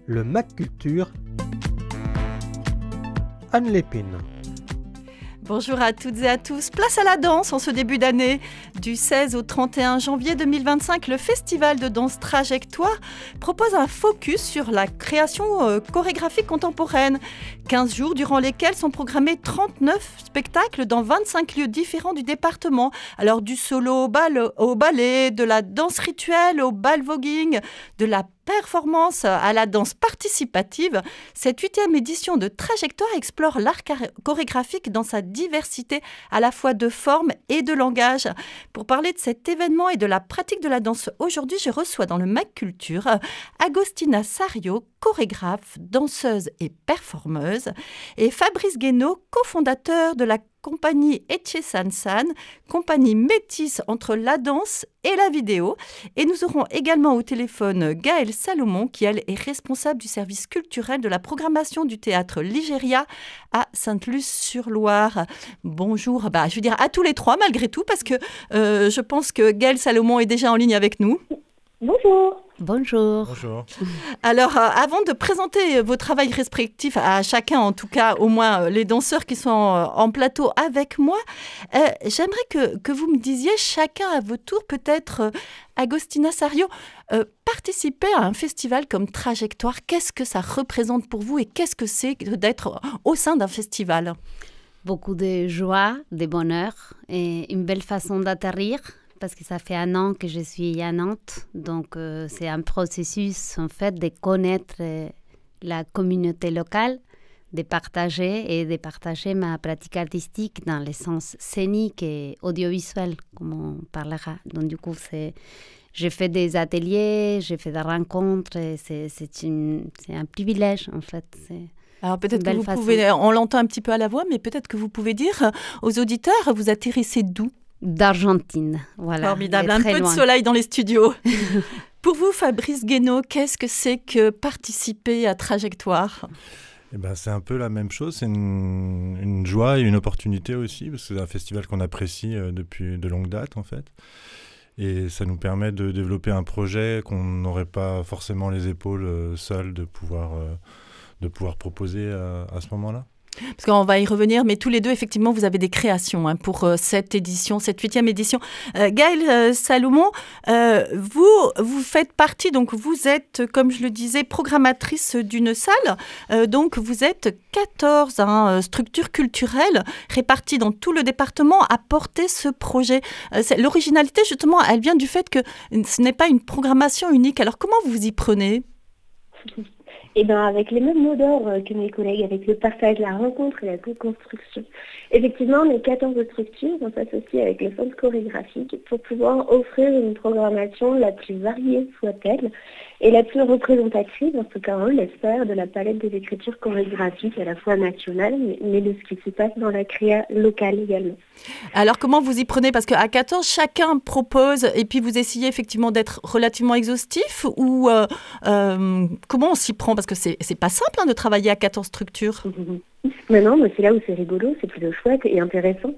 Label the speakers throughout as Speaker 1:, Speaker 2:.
Speaker 1: le MAC Culture, Anne Lépine.
Speaker 2: Bonjour à toutes et à tous. Place à la danse en ce début d'année. Du 16 au 31 janvier 2025, le Festival de danse Trajectoire propose un focus sur la création chorégraphique contemporaine. 15 jours durant lesquels sont programmés 39 spectacles dans 25 lieux différents du département. Alors du solo au ballet, de la danse rituelle au bal voguing, de la performance à la danse participative, cette 8e édition de Trajectoire explore l'art chorégraphique dans sa diversité à la fois de forme et de langage. Pour parler de cet événement et de la pratique de la danse aujourd'hui, je reçois dans le MAC Culture Agostina Sario, chorégraphe, danseuse et performeuse, et Fabrice Guénaud, cofondateur de la compagnie Etche San San, compagnie métisse entre la danse et la vidéo. Et nous aurons également au téléphone Gaëlle Salomon, qui elle est responsable du service culturel de la programmation du théâtre Ligéria à Sainte-Luce-sur-Loire. Bonjour, je veux dire à tous les trois malgré tout, parce que je pense que Gaëlle Salomon est déjà en ligne avec nous.
Speaker 3: Bonjour.
Speaker 4: Bonjour.
Speaker 1: Bonjour.
Speaker 2: Alors, avant de présenter vos travails respectifs à chacun, en tout cas au moins les danseurs qui sont en plateau avec moi, j'aimerais que vous me disiez chacun à votre tour, peut-être Agostina Sario, participer à un festival comme Trajectoire, qu'est-ce que ça représente pour vous et qu'est-ce que c'est d'être au sein d'un festival ?
Speaker 4: Beaucoup de joie, de bonheur et une belle façon d'atterrir. Parce que ça fait 1 an que je suis à Nantes, donc c'est un processus en fait de connaître la communauté locale, de partager ma pratique artistique dans le sens scénique et audiovisuel, comme on parlera. Donc du coup, j'ai fait des ateliers, j'ai fait des rencontres, et c'est un privilège en fait.
Speaker 2: Alors peut-être que vous pouvez, on l'entend un petit peu à la voix, mais peut-être que vous pouvez dire aux auditeurs, vous atterrissez d'où ?
Speaker 4: D'Argentine, voilà.
Speaker 2: Formidable, un peu de soleil dans les studios. Pour vous, Fabrice Guénaud, qu'est-ce que c'est que participer à Trajectoire ?
Speaker 5: C'est un peu la même chose, c'est une joie et une opportunité aussi, parce que c'est un festival qu'on apprécie depuis de longue date en fait. Et ça nous permet de développer un projet qu'on n'aurait pas forcément les épaules seuls de pouvoir proposer à ce moment-là.
Speaker 2: Parce qu'on va y revenir, mais tous les deux, effectivement, vous avez des créations pour cette édition, cette 8e édition. Gaëlle Salomon, vous faites partie, donc vous êtes, comme je le disais, programmatrice d'une salle. Donc vous êtes 14 structures culturelles réparties dans tout le département à porter ce projet. L'originalité, justement, elle vient du fait que ce n'est pas une programmation unique. Alors comment vous y prenez ?
Speaker 3: Avec les mêmes mots d'ordre que mes collègues, avec le partage, la rencontre et la co-construction. Effectivement, on est 14 structures, on s'associe avec le Centre chorégraphique pour pouvoir offrir une programmation la plus variée soit-elle et la plus représentative, en tout cas on l'espère, de la palette des écritures chorégraphiques à la fois nationales, mais de ce qui se passe dans la créa locale également.
Speaker 2: Alors comment vous y prenez ? Parce qu'à 14, chacun propose et puis vous essayez effectivement d'être relativement exhaustif ou comment on s'y prend ? Parce que c'est pas simple de travailler à 14 structures.
Speaker 3: Mais non, c'est là où c'est rigolo, c'est plutôt chouette et intéressant.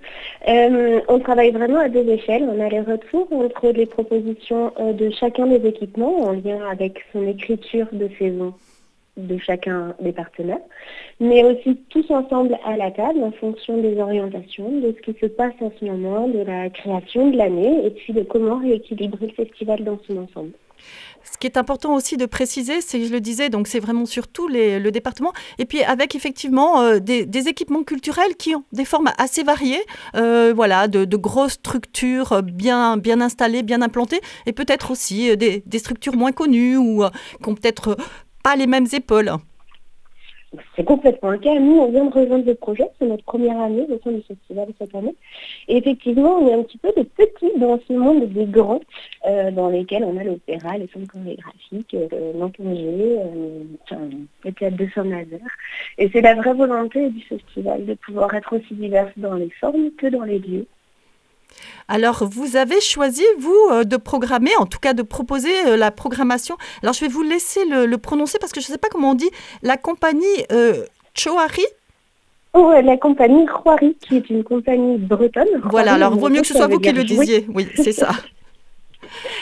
Speaker 3: On travaille vraiment à 2 échelles. On a les retours entre les propositions de chacun des équipements en lien avec son écriture de saison de chacun des partenaires, mais aussi tous ensemble à la table en fonction des orientations, de ce qui se passe en ce moment, de la création de l'année et puis de comment rééquilibrer le festival dans son ensemble.
Speaker 2: Ce qui est important aussi de préciser, c'est, je le disais, donc c'est vraiment surtout le département, et puis avec effectivement des équipements culturels qui ont des formes assez variées, de grosses structures bien installées, bien implantées, et peut-être aussi des structures moins connues ou qui n'ont peut-être pas les mêmes épaules.
Speaker 3: C'est complètement le cas. Nous, on vient de rejoindre le projet. C'est notre première année au sein du festival cette année. Et effectivement, on est un petit peu des petits dans ce monde des grands, dans lesquels on a l'opéra, les centres chorégraphiques, l'Angers, le théâtre de Saint-Nazaire. Et c'est la vraie volonté du festival de pouvoir être aussi diverse dans les formes que dans les lieux.
Speaker 2: Alors, vous avez choisi, vous, de programmer, en tout cas de proposer la programmation. Alors, je vais vous laisser le prononcer parce que je ne sais pas comment on dit. La compagnie Choari.
Speaker 3: La compagnie Choari, qui est une compagnie bretonne.
Speaker 2: Voilà, alors vaut mieux que ce soit vous qui le disiez. Oui, c'est ça.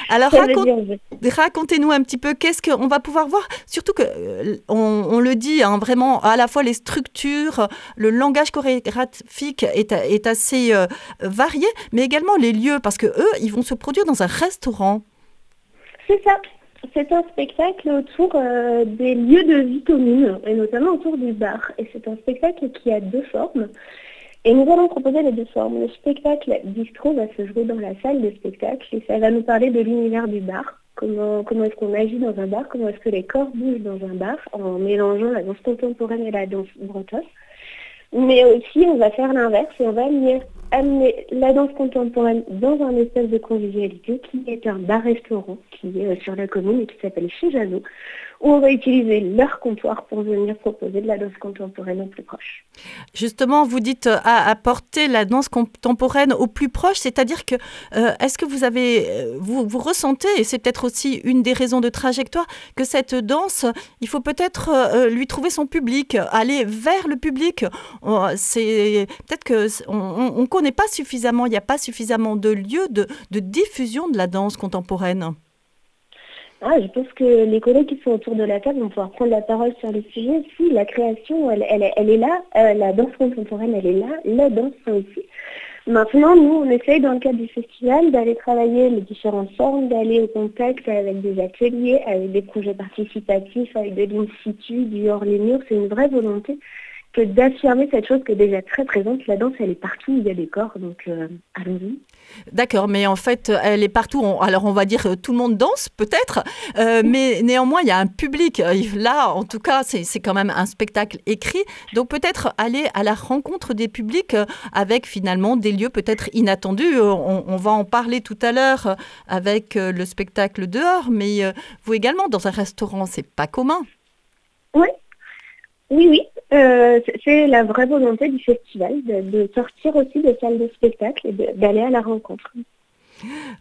Speaker 2: Alors,
Speaker 3: Ça veut dire
Speaker 2: racontez-nous un petit peu qu'est-ce qu'on va pouvoir voir. Surtout que, on le dit, hein, vraiment, à la fois les structures, le langage chorégraphique est assez varié, mais également les lieux, parce que eux, ils vont se produire dans un restaurant.
Speaker 3: C'est ça. C'est un spectacle autour des lieux de vie commune, et notamment autour du bar. Et c'est un spectacle qui a 2 formes. Et nous allons proposer les 2 formes. Le spectacle bistrot va se jouer dans la salle de spectacle, et ça va nous parler de l'univers du bar. Comment est-ce qu'on agit dans un bar, comment est-ce que les corps bougent dans un bar, en mélangeant la danse contemporaine et la danse bretonne. Mais aussi, on va faire l'inverse, et on va amener la danse contemporaine dans un espace de convivialité qui est un bar-restaurant qui est sur la commune et qui s'appelle Chez Jeannot, où on va utiliser leur comptoir pour venir proposer de la danse contemporaine au plus proche.
Speaker 2: Justement, vous dites apporter la danse contemporaine au plus proche, c'est-à-dire que est-ce que vous ressentez, et c'est peut-être aussi une des raisons de trajectoire, que cette danse, il faut peut-être lui trouver son public, aller vers le public. C'est peut-être qu'on ne connaît pas suffisamment, il n'y a pas suffisamment de lieux de diffusion de la danse contemporaine.
Speaker 3: Je pense que les collègues qui sont autour de la table vont pouvoir prendre la parole sur le sujet. Si, la création, elle est là, la danse contemporaine, elle est là, la danse aussi. Maintenant, nous, on essaye dans le cadre du festival d'aller travailler les différentes formes, d'aller au contact avec des ateliers, avec des projets participatifs, avec de l'in situ, du hors les murs. C'est une vraie volonté que d'affirmer cette chose qui est déjà très présente. La danse, elle est partout, il y a des corps, donc allons-y.
Speaker 2: D'accord, mais en fait, elle est partout. Alors, on va dire tout le monde danse, peut-être, mais néanmoins, il y a un public. Là, en tout cas, c'est quand même un spectacle écrit. Donc, peut-être aller à la rencontre des publics avec finalement des lieux peut-être inattendus. On va en parler tout à l'heure avec le spectacle dehors, mais vous également, dans un restaurant, c'est pas commun.
Speaker 3: Oui. C'est la vraie volonté du festival de sortir aussi des salles de spectacle et d'aller à la rencontre.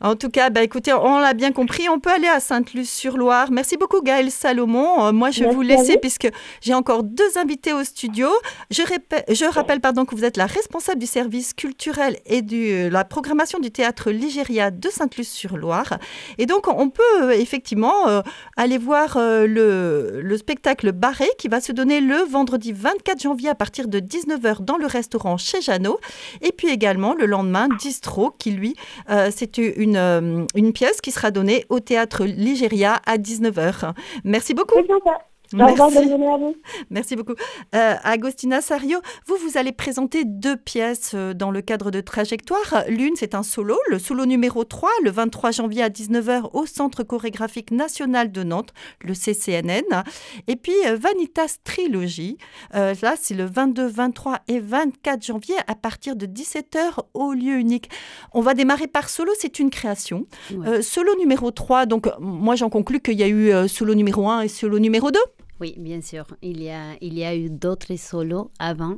Speaker 2: En tout cas, écoutez, on l'a bien compris, on peut aller à Sainte-Luce-sur-Loire. Merci beaucoup Gaëlle Salomon. Moi, je vais vous laisser puisque j'ai encore 2 invités au studio. Je rappelle que vous êtes la responsable du service culturel et de la programmation du théâtre Ligéria de Sainte-Luce-sur-Loire. Et donc, on peut effectivement aller voir le spectacle Barré qui va se donner le vendredi 24 janvier à partir de 19h dans le restaurant Chez Jeannot. Et puis également, le lendemain, Distro qui, lui, c'est une pièce qui sera donnée au théâtre Ligéria à 19h. Merci beaucoup.
Speaker 3: C'est sympa. Au revoir, bonne journée à vous.
Speaker 2: Merci beaucoup. Agostina Sario, vous allez présenter 2 pièces dans le cadre de Trajectoire. L'une, c'est un solo, le solo numéro 3, le 23 janvier à 19h au Centre chorégraphique national de Nantes, le CCNN. Et puis, Vanitas Trilogie, là, c'est le 22, 23 et 24 janvier à partir de 17h au lieu unique. On va démarrer par solo, c'est une création. Ouais. Solo numéro 3, donc moi, j'en conclus qu'il y a eu solo numéro 1 et solo numéro 2.
Speaker 4: Oui, bien sûr. Il y a eu d'autres solos avant.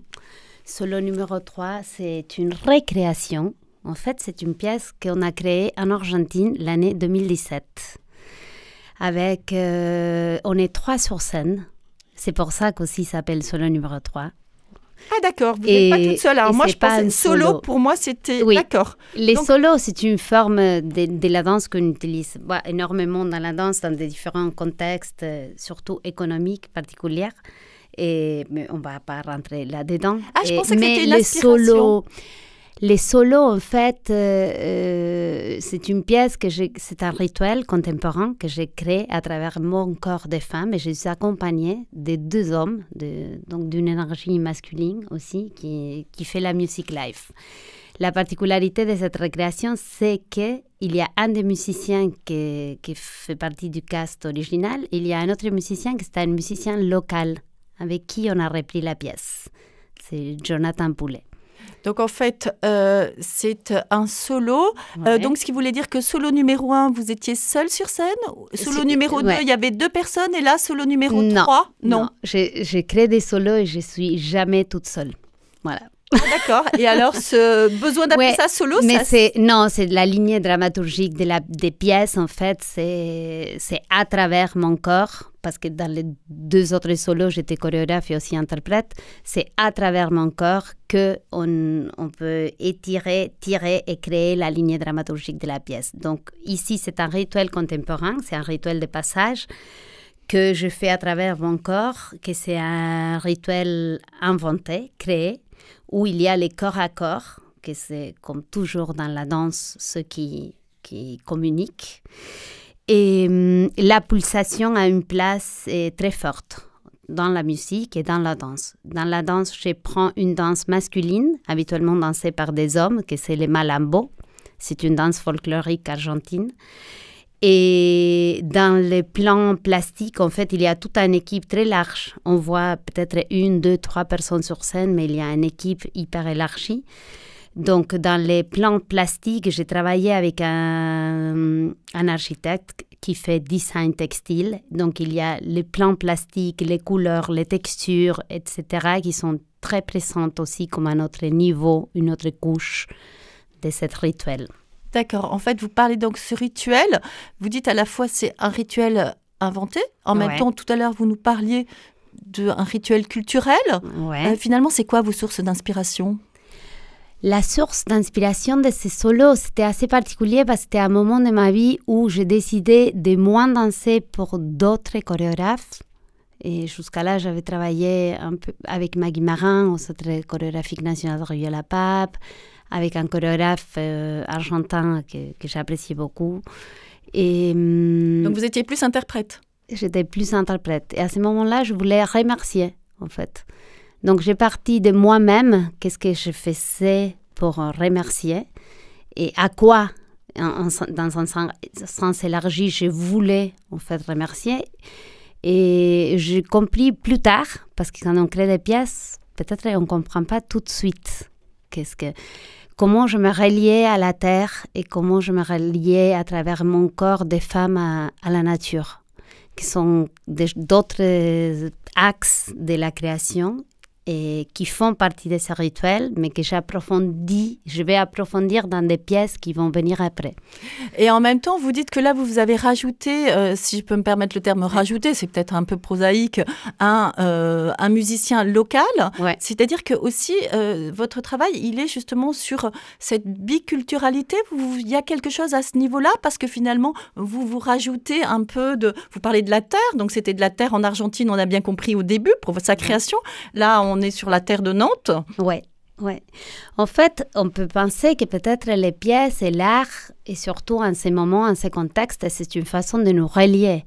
Speaker 4: Solo numéro 3, c'est une récréation. En fait, c'est une pièce qu'on a créée en Argentine l'année 2017. Avec, on est 3 sur scène. C'est pour ça qu'aussi ça s'appelle Solo numéro 3.
Speaker 2: Ah d'accord, vous n'êtes pas toute seule. Alors moi je pensais solo, pour moi c'était...
Speaker 4: Oui.
Speaker 2: D'accord.
Speaker 4: Les solos, c'est une forme de la danse qu'on utilise énormément dans la danse, dans des différents contextes, surtout économiques particuliers. Mais on ne va pas rentrer là-dedans.
Speaker 2: Ah, je pensais que c'était une inspiration.
Speaker 4: Les solos, en fait, c'est une pièce c'est un rituel contemporain que j'ai créé à travers mon corps de femme et je suis accompagnée de 2 hommes, donc d'une énergie masculine aussi qui fait la musique live. La particularité de cette récréation, c'est qu'il y a un des musiciens qui fait partie du cast original, il y a un autre musicien qui est un musicien local avec qui on a repris la pièce. C'est Jonathan Poulet.
Speaker 2: Donc, en fait, c'est un solo. Ouais. Donc, ce qui voulait dire que solo numéro 1, vous étiez seul sur scène. Solo numéro 2, il y avait 2 personnes. Et là, solo numéro 3, non.
Speaker 4: J'ai créé des solos et je ne suis jamais toute seule. Voilà.
Speaker 2: Ah, d'accord. Et alors, ce besoin d'appeler ça solo,
Speaker 4: mais c'est la lignée dramaturgique des pièces, en fait, c'est à travers mon corps, parce que dans les 2 autres solos, j'étais chorégraphe et aussi interprète, c'est à travers mon corps qu'on peut étirer, tirer et créer la lignée dramaturgique de la pièce. Donc ici, c'est un rituel contemporain, c'est un rituel de passage que je fais à travers mon corps, que c'est un rituel inventé, créé, où il y a les corps à corps, que c'est comme toujours dans la danse, ceux qui communiquent. Et la pulsation a une place très forte dans la musique et dans la danse. Dans la danse, je prends une danse masculine, habituellement dansée par des hommes, que c'est le malambo. C'est une danse folklorique argentine. Et dans le plan plastique, en fait, il y a toute une équipe très large. On voit peut-être 1, 2, 3 personnes sur scène, mais il y a une équipe hyper élargie. Donc, dans les plans plastiques, j'ai travaillé avec un architecte qui fait design textile. Donc, il y a les plans plastiques, les couleurs, les textures, etc., qui sont très présentes aussi comme un autre niveau, une autre couche de ce rituel.
Speaker 2: D'accord. En fait, vous parlez donc de ce rituel. Vous dites à la fois c'est un rituel inventé. En même temps, tout à l'heure, vous nous parliez d'un rituel culturel.
Speaker 4: Ouais.
Speaker 2: Finalement, c'est quoi vos sources d'inspiration ?
Speaker 4: La source d'inspiration de ces solos, c'était assez particulier parce que c'était un moment de ma vie où j'ai décidé de moins danser pour d'autres chorégraphes. Et jusqu'à là, j'avais travaillé un peu avec Maggie Marin au Centre chorégraphique national de Rivière-la-Pape, avec un chorégraphe argentin que j'apprécie beaucoup. Et,
Speaker 2: donc vous étiez plus interprète ?
Speaker 4: J'étais plus interprète. Et à ce moment-là, je voulais remercier, en fait. Donc j'ai parti de moi-même, qu'est-ce que je faisais pour remercier et à quoi, dans un sens élargi, je voulais en fait remercier. Et j'ai compris plus tard, parce que quand on crée des pièces, peut-être on ne comprend pas tout de suite comment je me reliais à la terre et comment je me reliais à travers mon corps des femmes à la nature, qui sont d'autres axes de la création et qui font partie de ce rituel, mais que je vais approfondir dans des pièces qui vont venir après.
Speaker 2: Et en même temps, vous dites que là, vous avez rajouté, si je peux me permettre le terme rajouter, c'est peut-être un peu prosaïque, un musicien local.
Speaker 4: Ouais.
Speaker 2: C'est-à-dire que aussi, votre travail, il est justement sur cette biculturalité. Il y a quelque chose à ce niveau-là, parce que finalement, vous rajoutez un peu de... Vous parlez de la terre, donc c'était de la terre en Argentine, on a bien compris au début, pour sa création. Là, on est sur la terre de Nantes.
Speaker 4: Oui. En fait, on peut penser que peut-être les pièces et l'art, et surtout en ces moments, en ces contextes, c'est une façon de nous relier.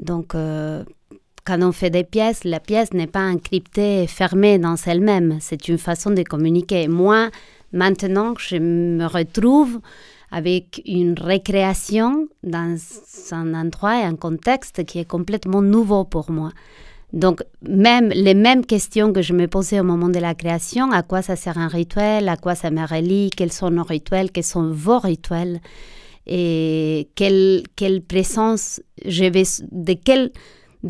Speaker 4: Donc, quand on fait des pièces, la pièce n'est pas encryptée et fermée dans elle-même. C'est une façon de communiquer. Moi, maintenant, je me retrouve avec une récréation dans un endroit et un contexte qui est complètement nouveau pour moi. Donc, même les mêmes questions que je me posais au moment de la création, à quoi ça sert un rituel, à quoi ça me relie, quels sont nos rituels, quels sont vos rituels, et quelle présence de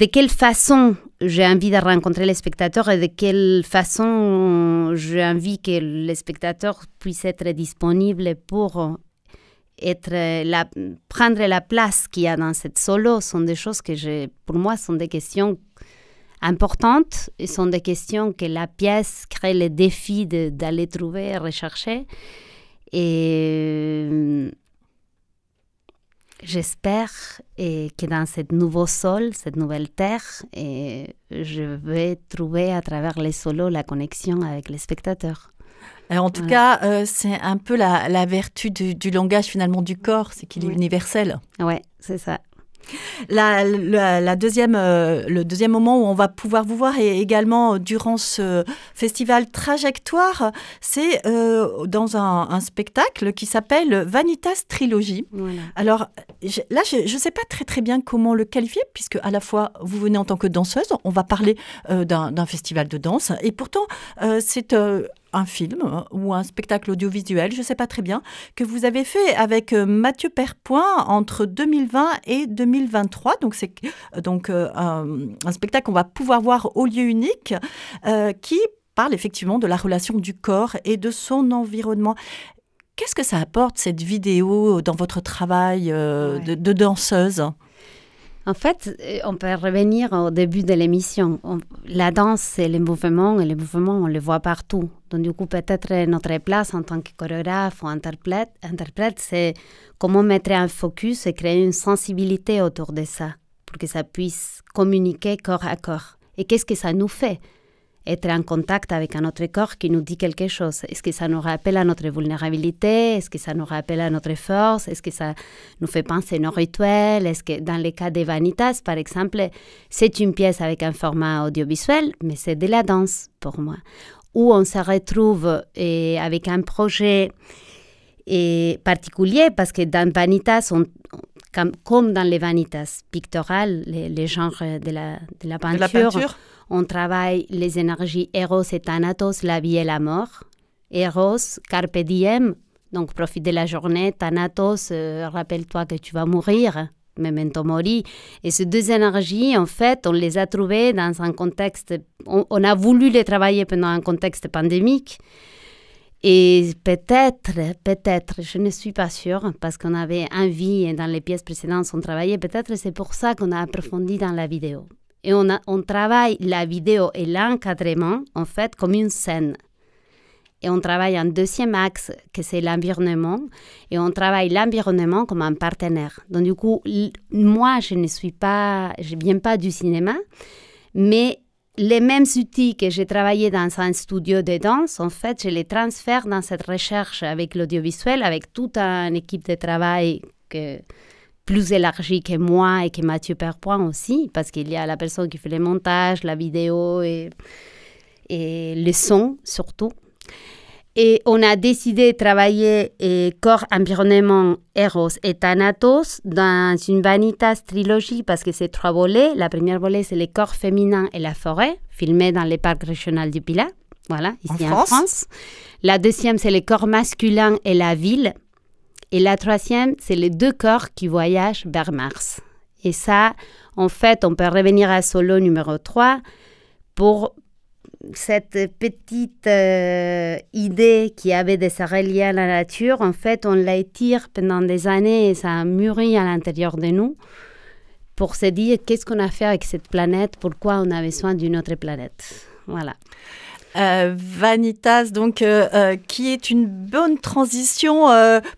Speaker 4: quelle façon j'ai envie de rencontrer les spectateurs et de quelle façon j'ai envie que les spectateurs puissent être disponibles pour prendre la place qu'il y a dans cette solo. Sont des choses que pour moi, sont des questions importantes et sont des questions que la pièce crée le défi d'aller trouver et rechercher. Et j'espère que dans ce nouveau sol, cette nouvelle terre, je vais trouver à travers les solos la connexion avec les spectateurs.
Speaker 2: Alors, en tout cas, c'est un peu la vertu du langage finalement du corps, c'est qu'il est universel.
Speaker 4: Oui, c'est ça.
Speaker 2: Le deuxième moment où on va pouvoir vous voir et également durant ce festival Trajectoire, c'est dans un spectacle qui s'appelle Vanitas Trilogy.
Speaker 4: Voilà.
Speaker 2: Alors là, je ne sais pas très bien comment le qualifier, puisque à la fois vous venez en tant que danseuse, on va parler d'un festival de danse, et pourtant c'est un film ou un spectacle audiovisuel, je ne sais pas très bien, que vous avez fait avec Mathieu Perpoint entre 2020 et 2023. Donc, c'est un spectacle qu'on va pouvoir voir au lieu unique qui parle effectivement de la relation du corps et de son environnement. Qu'est-ce que ça apporte, cette vidéo, dans votre travail de danseuse ?
Speaker 4: En fait, on peut revenir au début de l'émission. La danse, c'est les mouvements, et les mouvements, on les voit partout. Donc, du coup, peut-être notre place en tant que chorégraphe ou interprète, c'est comment mettre un focus et créer une sensibilité autour de ça, pour que ça puisse communiquer corps à corps. Et qu'est-ce que ça nous fait ? Être en contact avec un autre corps qui nous dit quelque chose. Est-ce que ça nous rappelle à notre vulnérabilité? Est-ce que ça nous rappelle à notre force? Est-ce que ça nous fait penser à nos rituels? Est-ce que dans les cas des Vanitas, par exemple, c'est une pièce avec un format audiovisuel, mais c'est de la danse pour moi. Où on se retrouve avec un projet particulier, parce que dans Vanitas, comme dans les Vanitas pictorales, les genres de la peinture, on travaille les énergies Eros et Thanatos, la vie et la mort. Eros, carpe diem, donc profite de la journée. Thanatos, rappelle-toi que tu vas mourir, memento mori. Et ces deux énergies, en fait, on les a trouvées dans un contexte... On a voulu les travailler pendant un contexte pandémique. Et peut-être, je ne suis pas sûre, parce qu'on avait envie, et dans les pièces précédentes, on travaillait, peut-être c'est pour ça qu'on a approfondi dans la vidéo. Et on travaille la vidéo et l'encadrement, en fait, comme une scène. Et on travaille un deuxième axe, que c'est l'environnement, et on travaille l'environnement comme un partenaire. Donc, du coup, moi, je viens pas du cinéma, mais les mêmes outils que j'ai travaillé dans un studio de danse, en fait, je les transfère dans cette recherche avec l'audiovisuel, avec toute une équipe de travail plus élargie que moi et que Mathieu Perpoint aussi, parce qu'il y a la personne qui fait le montage, la vidéo et le son surtout. Et on a décidé de travailler corps, environnement, Eros et Thanatos dans une Vanitas trilogie parce que c'est 3 volets. La première volet, c'est les corps féminins et la forêt, filmé dans le parc régional du Pilat, voilà, ici en France. La deuxième, c'est les corps masculins et la ville. Et la troisième, c'est les 2 corps qui voyagent vers Mars. Et ça, en fait, on peut revenir à Solo numéro 3 pour cette petite idée qu'il y avait de se relier à la nature. En fait, on l'étire pendant des années et ça a mûri à l'intérieur de nous pour se dire qu'est-ce qu'on a fait avec cette planète, pourquoi on a besoin d'une autre planète. Voilà.
Speaker 2: Vanitas, donc, qui est une bonne transition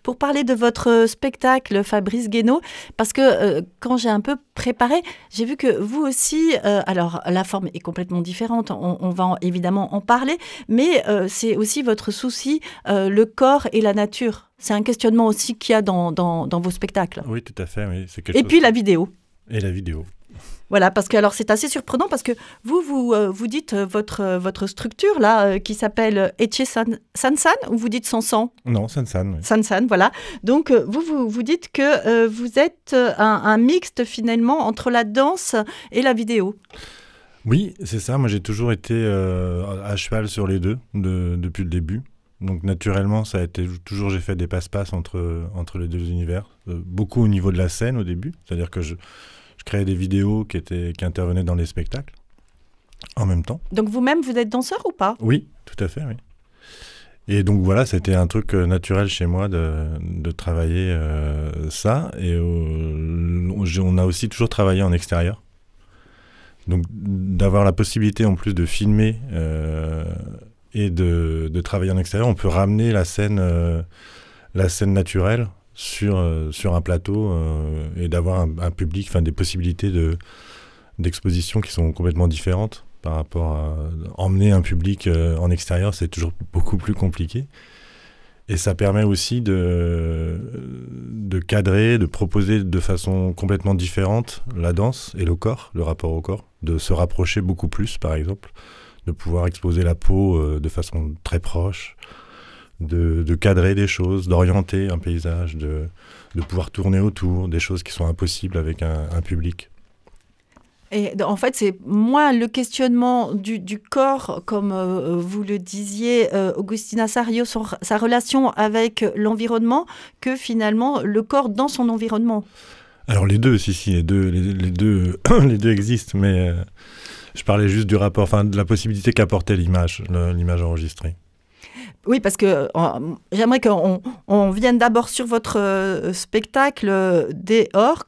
Speaker 2: pour parler de votre spectacle, Fabrice Guénaud, parce que quand j'ai un peu préparé, j'ai vu que vous aussi, alors la forme est complètement différente, on va évidemment en parler, mais c'est aussi votre souci, le corps et la nature. C'est un questionnement aussi qu'il y a dans vos spectacles.
Speaker 5: Oui, tout à fait. Oui. C'est
Speaker 2: et puis la vidéo.
Speaker 5: Et la vidéo.
Speaker 2: Voilà, parce que alors c'est assez surprenant parce que vous dites votre structure là qui s'appelle Etche Sansan ou vous dites Sansan ?
Speaker 5: Non, Sansan. Oui.
Speaker 2: Sansan, voilà. Donc vous dites que vous êtes un mixte finalement entre la danse et la vidéo.
Speaker 5: Oui, c'est ça. Moi, j'ai toujours été à cheval sur les deux depuis le début. Donc naturellement, ça a été toujours j'ai fait des passe-passe entre les deux univers. Beaucoup au niveau de la scène au début, c'est-à-dire que je créais des vidéos qui intervenaient dans les spectacles en même temps. Donc
Speaker 2: vous-même, vous êtes danseur ou pas ?
Speaker 5: Oui, tout à fait, oui. Et donc voilà, c'était un truc naturel chez moi de travailler ça. Et on a aussi toujours travaillé en extérieur. Donc d'avoir la possibilité en plus de filmer et de travailler en extérieur, on peut ramener la scène naturelle sur un plateau et d'avoir un public, des possibilités d'exposition qui sont complètement différentes par rapport à emmener un public en extérieur, c'est toujours beaucoup plus compliqué. Et ça permet aussi de cadrer, de proposer de façon complètement différente la danse et le corps, le rapport au corps, de se rapprocher beaucoup plus par exemple, de pouvoir exposer la peau de façon très proche, de cadrer des choses, d'orienter un paysage, de pouvoir tourner autour, des choses qui sont impossibles avec un public.
Speaker 2: Et en fait, c'est moins le questionnement du corps, comme vous le disiez, Augustina Sario, sur sa relation avec l'environnement, que finalement le corps dans son environnement.
Speaker 5: Alors les deux, si, les deux existent, mais Je parlais juste du rapport, enfin de la possibilité qu'apportait l'image enregistrée.
Speaker 2: Oui, parce que j'aimerais qu'on vienne d'abord sur votre spectacle Dehors,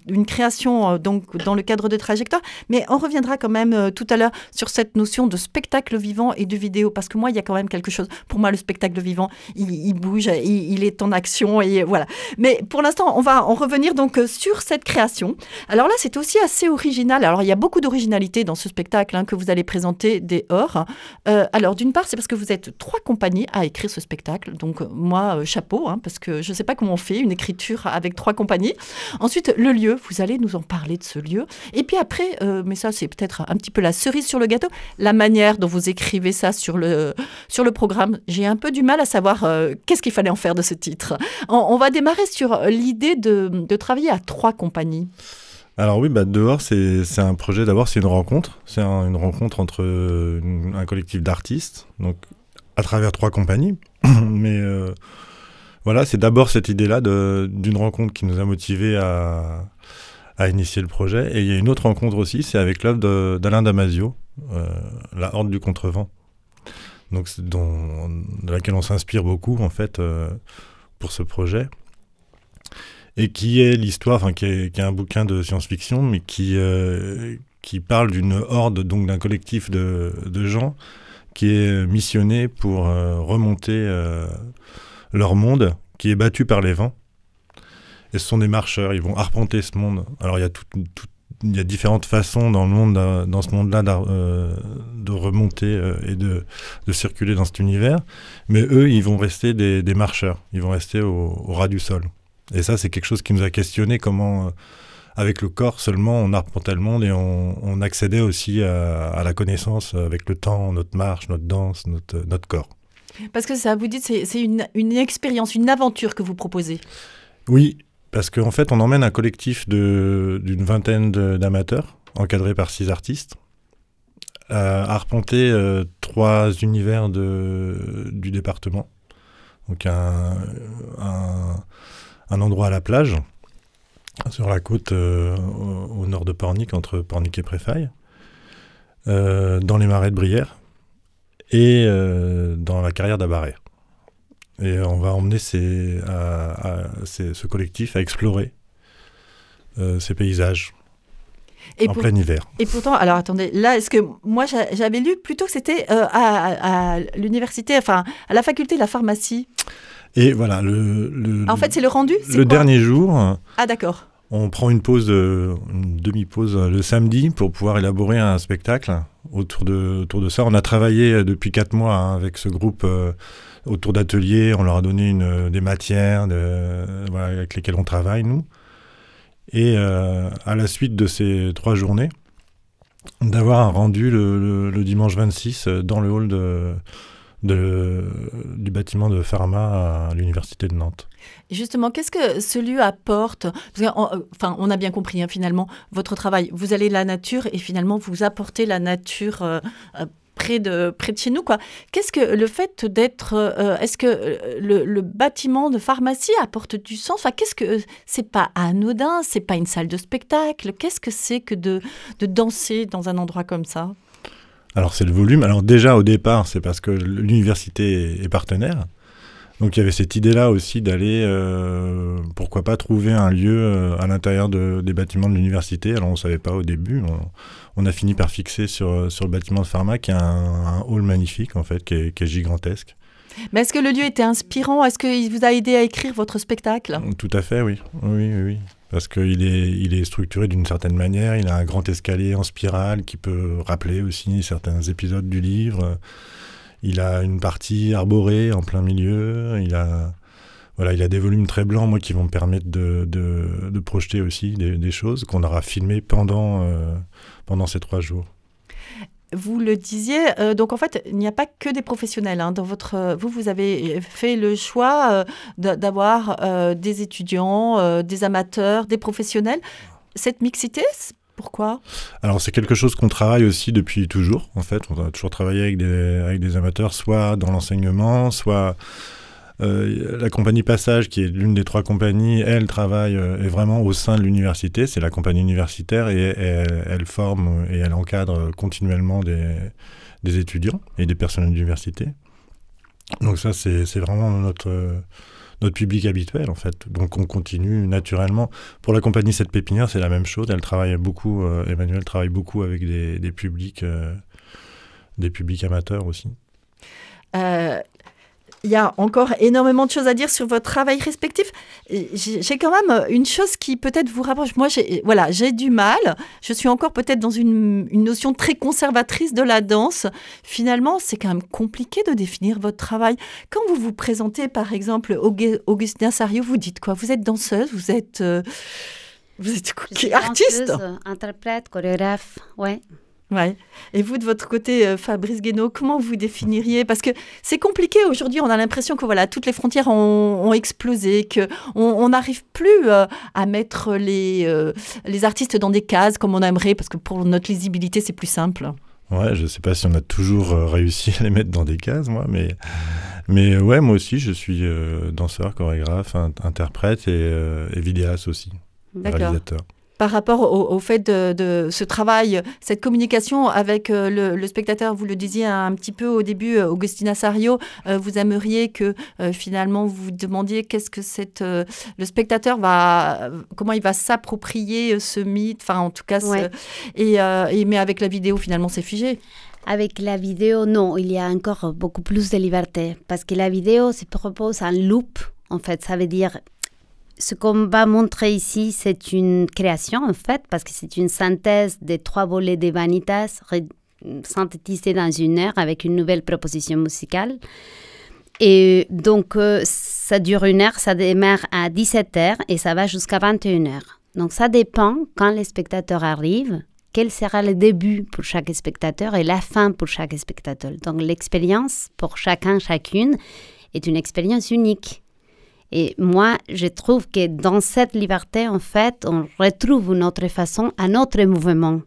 Speaker 2: une création donc dans le cadre de Trajectoire, mais on reviendra quand même tout à l'heure sur cette notion de spectacle vivant et de vidéo, parce que moi, il y a quand même quelque chose. Pour moi, le spectacle vivant, il bouge, il est en action, et voilà. Mais pour l'instant, on va en revenir donc sur cette création. Alors là, c'est aussi assez original. Alors, il y a beaucoup d'originalité dans ce spectacle que vous allez présenter Dehors. Alors, d'une part, c'est parce que vous êtes 3 compagnies à écrire ce spectacle. Donc, moi, chapeau, parce que je ne sais pas comment on fait une écriture avec 3 compagnies. Ensuite, le lieu, vous allez nous en parler de ce lieu. Et puis après, mais ça, c'est peut-être un petit peu la cerise sur le gâteau, la manière dont vous écrivez ça sur le programme. J'ai un peu du mal à savoir qu'est-ce qu'il fallait en faire de ce titre. On va démarrer sur l'idée de travailler à 3 compagnies.
Speaker 5: Alors oui, Dehors, c'est un projet, d'abord, c'est une rencontre. C'est une rencontre entre un collectif d'artistes, donc à travers 3 compagnies. Mais voilà, c'est d'abord cette idée-là d'une rencontre qui nous a motivés à initier le projet. Et il y a une autre rencontre aussi, c'est avec l'œuvre d'Alain Damasio, La Horde du Contrevent. Donc, de laquelle on s'inspire beaucoup, en fait, pour ce projet. Et qui est l'histoire, qui est un bouquin de science-fiction, mais qui parle d'une horde, donc d'un collectif de gens qui est missionné pour remonter leur monde, qui est battu par les vents. Et ce sont des marcheurs, ils vont arpenter ce monde. Alors il y a différentes façons dans ce monde-là de remonter et de circuler dans cet univers, mais eux, ils vont rester des marcheurs, ils vont rester au ras du sol. Et ça, c'est quelque chose qui nous a questionné, comment, avec le corps seulement, on arpentait le monde et on accédait aussi à la connaissance avec le temps, notre marche, notre danse, notre corps.
Speaker 2: Parce que ça, vous dites, c'est une expérience, une aventure que vous proposez.
Speaker 5: Oui, parce qu'en fait, on emmène un collectif d'une vingtaine d'amateurs, encadrés par 6 artistes, à arpenter 3 univers du département. Donc un endroit à la plage, sur la côte au nord de Pornic, entre Pornic et Préfaille, dans les marais de Brière et dans la carrière d'Abarère. Et on va emmener ce collectif à explorer ces paysages en plein hiver.
Speaker 2: Et pourtant, alors attendez, là, est-ce que moi j'avais lu plutôt que c'était à l'université, enfin à la faculté de la pharmacie.
Speaker 5: Et voilà,
Speaker 2: en fait, c'est le rendu.
Speaker 5: Le dernier jour.
Speaker 2: Ah d'accord.
Speaker 5: On prend une demi-pause le samedi pour pouvoir élaborer un spectacle autour de ça. On a travaillé depuis 4 mois avec ce groupe autour d'ateliers. On leur a donné des matières avec lesquelles on travaille, nous. Et à la suite de ces 3 journées, d'avoir un rendu le dimanche 26 dans le hall du bâtiment de pharma à l'université de Nantes.
Speaker 2: Et justement, qu'est-ce que ce lieu apporte ? On a bien compris finalement votre travail. Vous allez la nature et finalement vous apportez la nature près de chez nous, quoi. Qu'est-ce que le fait d'être... est-ce que le bâtiment de pharmacie apporte du sens ? Enfin, qu'est-ce que... C'est pas anodin, c'est pas une salle de spectacle. Qu'est-ce que c'est que de danser dans un endroit comme ça ?
Speaker 5: Alors, c'est le volume. Alors, déjà, au départ, c'est parce que l'université est partenaire. Donc, il y avait cette idée-là aussi d'aller, pourquoi pas, trouver un lieu à l'intérieur des bâtiments de l'université. Alors, on ne savait pas au début. On a fini par fixer sur le bâtiment de pharma, qui est un hall magnifique, en fait, qui est gigantesque.
Speaker 2: Mais est-ce que le lieu était inspirant ? Est-ce qu'il vous a aidé à écrire votre spectacle ? Tout
Speaker 5: à fait, oui. Oui. Parce qu'il est structuré d'une certaine manière. Il a un grand escalier en spirale qui peut rappeler aussi certains épisodes du livre. Il a une partie arborée en plein milieu. Il a des volumes très blancs, qui vont me permettre de projeter aussi des choses qu'on aura filmées pendant ces 3 jours.
Speaker 2: Vous le disiez, donc en fait, il n'y a pas que des professionnels. Dans vous avez fait le choix d'avoir des étudiants, des amateurs, des professionnels. Cette mixité, pourquoi ?
Speaker 5: Alors, c'est quelque chose qu'on travaille aussi depuis toujours, en fait. On a toujours travaillé avec des amateurs, soit dans l'enseignement, soit La compagnie Passage, qui est l'une des 3 compagnies, elle travaille est vraiment au sein de l'université. C'est la compagnie universitaire et elle forme et elle encadre continuellement des étudiants et des personnels d'université. Donc ça, c'est vraiment notre public habituel, en fait. Donc on continue naturellement. Pour la compagnie 7 Pépinières, c'est la même chose. Elle travaille beaucoup, Emmanuel travaille beaucoup avec des publics amateurs aussi.
Speaker 2: Il y a encore énormément de choses à dire sur votre travail respectif. J'ai quand même une chose qui peut-être vous rapproche. Moi, j'ai du mal. Je suis encore peut-être dans une notion très conservatrice de la danse. Finalement, c'est quand même compliqué de définir votre travail. Quand vous vous présentez, par exemple, Augustina Sarriot, vous dites quoi? Vous êtes danseuse? Vous êtes artiste?
Speaker 4: Danseuse, interprète, chorégraphe, ouais.
Speaker 2: Ouais. Et vous, de votre côté, Fabrice Guénaud, comment vous définiriez? Parce que c'est compliqué aujourd'hui, on a l'impression que voilà, toutes les frontières ont explosé, qu'on n'arrive plus à mettre les artistes dans des cases comme on aimerait, parce que pour notre lisibilité, c'est plus simple.
Speaker 5: Ouais, je ne sais pas si on a toujours réussi à les mettre dans des cases, moi, mais ouais, moi aussi, je suis danseur, chorégraphe, interprète et vidéaste aussi, réalisateur.
Speaker 2: Par rapport au fait de ce travail, cette communication avec le spectateur, vous le disiez un petit peu au début, Augustina Sarriot, vous aimeriez que finalement vous demandiez qu'est-ce que le spectateur comment il va s'approprier ce mythe, enfin en tout cas, ouais. Mais avec la vidéo finalement c'est figé.
Speaker 4: Avec la vidéo, non, il y a encore beaucoup plus de liberté parce que la vidéo se propose en loop, en fait, ça veut dire... Ce qu'on va montrer ici, c'est une création, en fait, parce que c'est une synthèse des 3 volets de Vanitas synthétisés dans 1 heure avec une nouvelle proposition musicale. Et donc, ça dure 1 heure, ça démarre à 17h et ça va jusqu'à 21h. Donc, ça dépend quand les spectateurs arrivent, quel sera le début pour chaque spectateur et la fin pour chaque spectateur. Donc, l'expérience pour chacune est une expérience unique. Et moi, je trouve que dans cette liberté, en fait, on retrouve une autre façon, un autre mouvement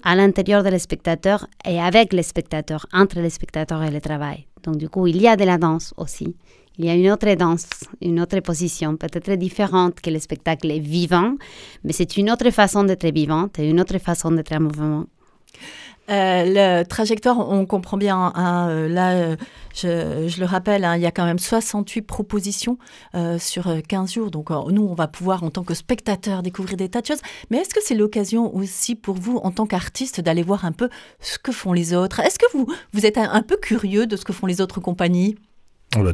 Speaker 4: à l'intérieur des spectateurs et avec les spectateurs, entre les spectateurs et le travail. Donc, du coup, il y a de la danse aussi. Il y a une autre danse, une autre position, peut-être différente que le spectacle est vivant, mais c'est une autre façon d'être vivante et une autre façon d'être en mouvement.
Speaker 2: La trajectoire, on comprend bien. Là, je le rappelle, il y a quand même 68 propositions sur 15 jours. Donc, nous, on va pouvoir, en tant que spectateur, découvrir des tas de choses. Mais est-ce que c'est l'occasion aussi pour vous, en tant qu'artiste, d'aller voir un peu ce que font les autres? Est-ce que vous êtes un peu curieux de ce que font les autres compagnies?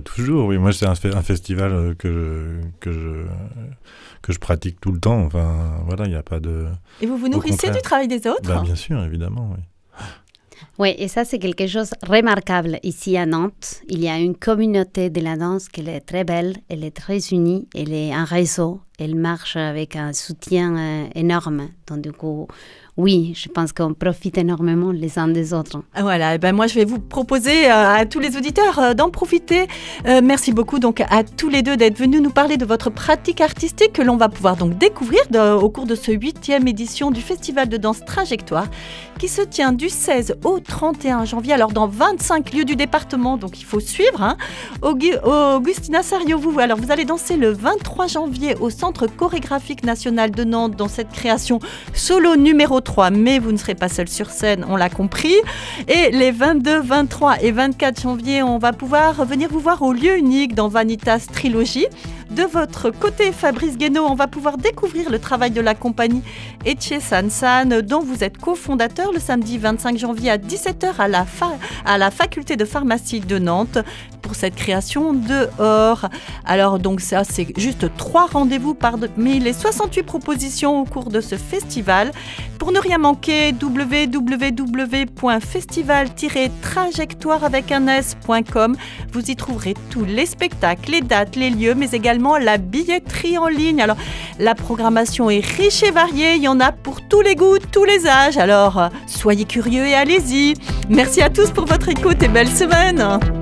Speaker 5: Toujours, oui. Moi, c'est un festival que je pratique tout le temps. Enfin, voilà, il n'y a pas de...
Speaker 2: Et vous nourrissez du travail des autres?
Speaker 5: Bien sûr, évidemment, oui.
Speaker 4: Oui, et ça, c'est quelque chose de remarquable ici à Nantes. Il y a une communauté de la danse qui est très belle, elle est très unie, elle est un réseau, elle marche avec un soutien énorme. Donc, du coup, oui, je pense qu'on profite énormément les uns des autres.
Speaker 2: Voilà, moi je vais vous proposer à tous les auditeurs d'en profiter. Merci beaucoup donc à tous les deux d'être venus nous parler de votre pratique artistique que l'on va pouvoir donc découvrir au cours de ce 8e édition du Festival de danse Trajectoire qui se tient du 16 au 31 janvier, alors dans 25 lieux du département, donc il faut suivre. Augustina Sarriot, vous allez danser le 23 janvier au Centre chorégraphique national de Nantes dans cette création solo numéro 3, mais vous ne serez pas seul sur scène, on l'a compris. Et les 22, 23 et 24 janvier, on va pouvoir venir vous voir au lieu unique dans Vanitas Trilogie. De votre côté, Fabrice Guénaud, on va pouvoir découvrir le travail de la compagnie Etche Sansan, dont vous êtes cofondateur, le samedi 25 janvier à 17h à la faculté de pharmacie de Nantes pour cette création dehors. Alors donc ça, c'est juste 3 rendez-vous parmi les 68 propositions au cours de ce festival. Pour ne rien manquer, www.festival-trajectoire.com. Vous y trouverez tous les spectacles, les dates, les lieux, mais également la billetterie en ligne. Alors, la programmation est riche et variée. Il y en a pour tous les goûts, tous les âges. Alors, soyez curieux et allez-y. Merci à tous pour votre écoute et belle semaine.